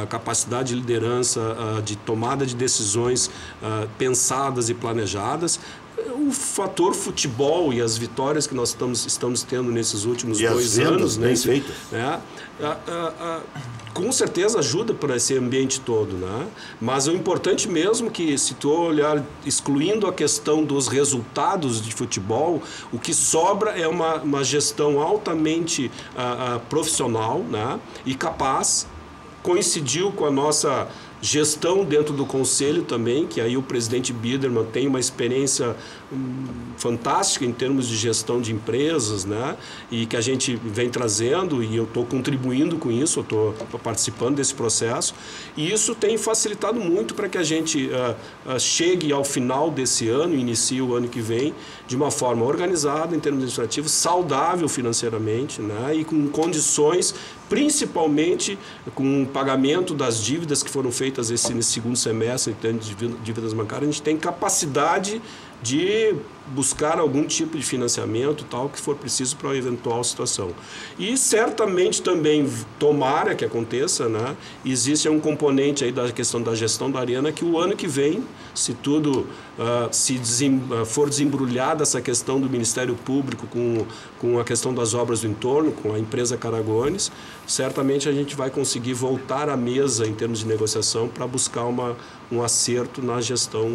capacidade de liderança, de tomada de decisões pensadas e planejadas. O fator futebol e as vitórias que nós estamos tendo nesses últimos 2 anos, bem feitas, com certeza ajuda para esse ambiente todo, né? Mas o importante mesmo que, se tu olhar excluindo a questão dos resultados de futebol, o que sobra é uma gestão altamente profissional, né? E capaz. Coincidiu com a nossa gestão dentro do conselho também, que aí o presidente Biderman tem uma experiência fantástica em termos de gestão de empresas, né? E que a gente vem trazendo, e eu estou contribuindo com isso, eu estou participando desse processo, e isso tem facilitado muito para que a gente chegue ao final desse ano, inicie o ano que vem, de uma forma organizada em termos administrativos, saudável financeiramente, né? E com condições, principalmente com o pagamento das dívidas que foram feitas nesse segundo semestre, em termos de dívidas bancárias, a gente tem capacidade de buscar algum tipo de financiamento, tal, que for preciso para a eventual situação. E certamente também, tomara que aconteça, né, existe um componente aí da questão da gestão da Arena, que o ano que vem, se tudo for desembrulhada essa questão do Ministério Público com a questão das obras do entorno, com a empresa Caragones, certamente a gente vai conseguir voltar à mesa em termos de negociação para buscar um acerto na gestão,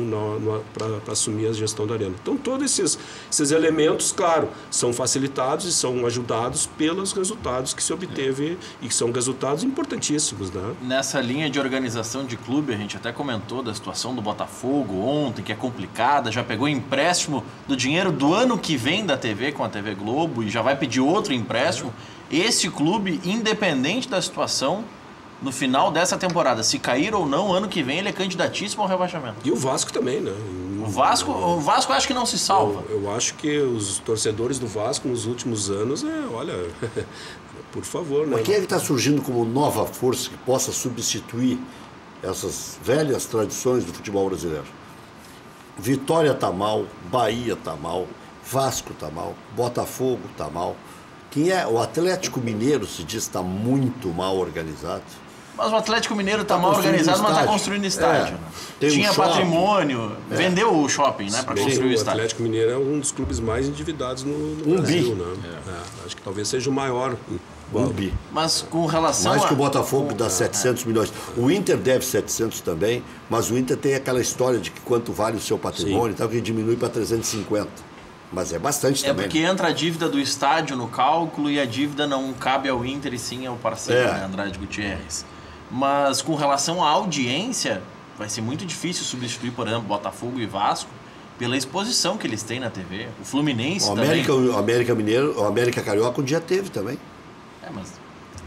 para assumir a gestão da Arena. Então, todos esses elementos, claro, são facilitados e são ajudados pelos resultados que se obteve e que são resultados importantíssimos, né? Nessa linha de organização de clube, a gente até comentou da situação do Botafogo ontem, que é complicada, já pegou empréstimo do dinheiro do ano que vem da TV com a TV Globo e já vai pedir outro empréstimo. Esse clube, independente da situação, no final dessa temporada, se cair ou não, ano que vem ele é candidatíssimo ao rebaixamento. E o Vasco também, né? O Vasco acho que não se salva. Eu acho que os torcedores do Vasco nos últimos anos, olha, por favor, né? Mas quem é que está surgindo como nova força que possa substituir essas velhas tradições do futebol brasileiro? Vitória está mal, Bahia está mal, Vasco está mal, Botafogo está mal. Quem é? O Atlético Mineiro se diz que está muito mal organizado. Mas o Atlético Mineiro está mal organizado, mas está construindo estádio. Tinha patrimônio, vendeu o shopping, né, para construir o estádio. O Atlético Mineiro é um dos clubes mais endividados no Brasil, né? Acho que talvez seja o maior. Bi. Mas com relação mais que o Botafogo dá 700 milhões. O Inter deve 700 também, mas o Inter tem aquela história de que quanto vale o seu patrimônio e tal, que diminui para 350. Mas é bastante também. É porque entra a dívida do estádio no cálculo e a dívida não cabe ao Inter e sim ao parceiro, né, Andrade Gutierrez. Mas com relação à audiência, vai ser muito difícil substituir, por exemplo, Botafogo e Vasco pela exposição que eles têm na TV. O Fluminense também. O América Mineiro, o América Carioca um dia teve também. Mas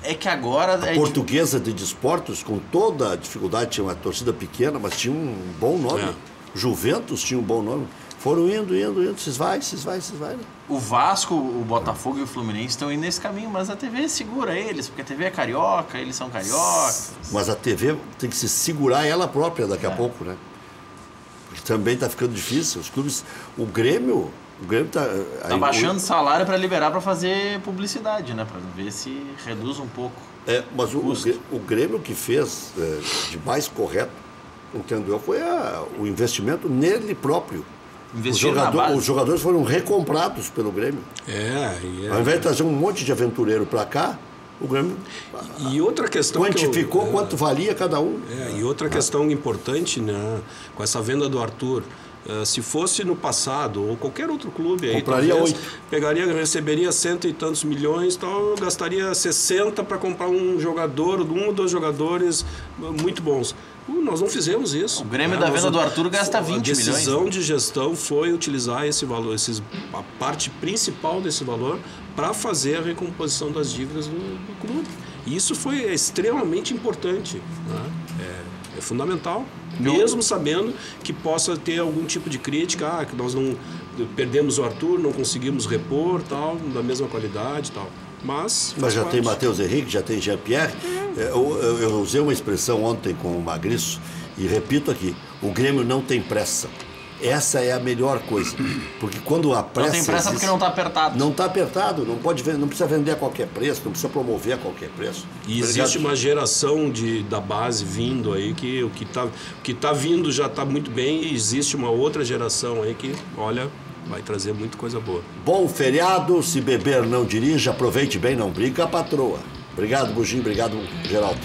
é que agora... A Portuguesa de Desportos, com toda a dificuldade, tinha uma torcida pequena, mas tinha um bom nome. Juventus tinha um bom nome. Foram indo, vocês vai, né? O Vasco, o Botafogo e o Fluminense estão indo nesse caminho, mas a TV segura eles, porque a TV é carioca, eles são cariocas. Mas a TV tem que se segurar ela própria daqui a pouco, né? Porque também está ficando difícil. Os clubes... O Grêmio está... Está baixando salário para liberar para fazer publicidade, né? Para ver se reduz um pouco. Mas o Grêmio que fez de mais correto, entendeu? Foi o investimento nele próprio. Os jogadores foram recomprados pelo Grêmio. Ao invés de trazer um monte de aventureiro para cá, o Grêmio e outra questão quantificou quanto valia cada um. E outra questão importante, né, com essa venda do Arthur, se fosse no passado ou qualquer outro clube aí, compraria 8. Receberia 100 e tantos milhões, então gastaria 60 para comprar um jogador, um ou dois jogadores muito bons. Nós não fizemos isso. O Grêmio da venda do Arthur gasta 20 milhões. A decisão de gestão foi utilizar esse valor, a parte principal desse valor para fazer a recomposição das dívidas do clube. E isso foi extremamente importante, né? É fundamental, mesmo sabendo que possa ter algum tipo de crítica, que nós não perdemos o Arthur, não conseguimos repor, tal, da mesma qualidade, tal. Mas já tem Matheus Henrique, já tem Jean-Pierre. Eu usei uma expressão ontem com o Magriço e repito aqui: o Grêmio não tem pressa. Essa é a melhor coisa, porque quando a pressa... Não tem pressa porque não está apertado. Não está apertado, não precisa vender a qualquer preço, não precisa promover a qualquer preço. E existe uma geração da base vindo aí, que o que tá vindo já está muito bem, e existe uma outra geração aí que, olha, vai trazer muita coisa boa. Bom feriado, se beber não dirija, aproveite bem, não brinca a patroa. Obrigado, Bugim, obrigado, Geraldo.